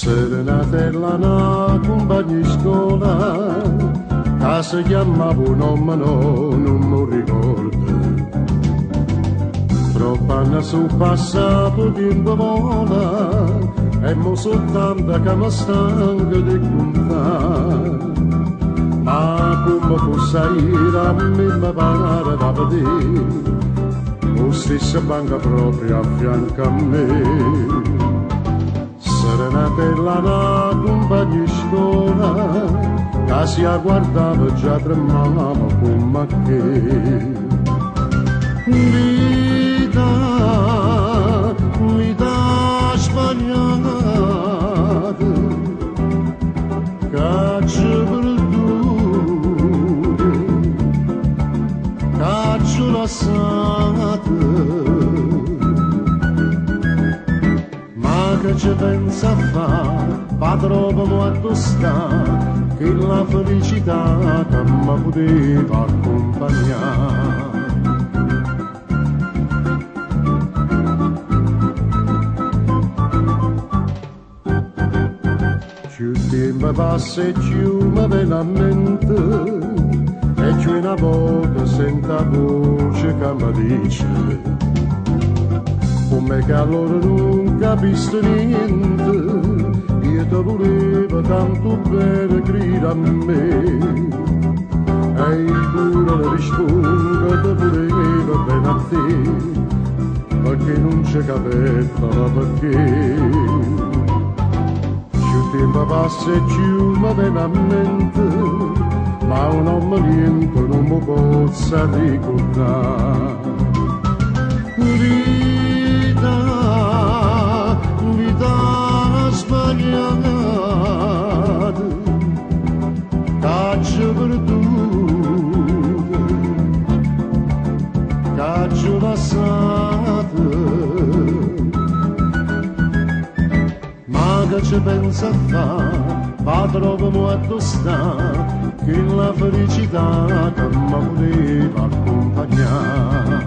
Serenatella una compagna di scuola, che si chiamava un nome non mi ricordo. Troppo anni sono passati, tempo vola, e mo soltanto che mi stanco di contare. Ma come fosse ieri a me mi pare da vedere, lo stesso banco proprio a fianco a me. Serenatella una compagna di scuola, che si guardava già tremava come che. Vita sbagliata, caccio perdute, caccio lasciate. Che ci pensa a fare, fa troppo molto sta, che la felicità che mi poteva accompagnare. Più tempo passa e più mi viene a mente, e c'è una volta sento voce che mi dice come che allora non capisco niente, io ti volevo tanto bene, grida a me, e pure le rispondo, ti volevo bene a te, perché non c'è capito perché. Più tempo passa e più mi viene a mente, ma un uomo niente non mi possa ricordare. Vita sbagliata, caccio perdute, caccio lasciate. Ma che ci pensa a fare, fa troppo molto sta, che la felicità che mi voleva accompagnare.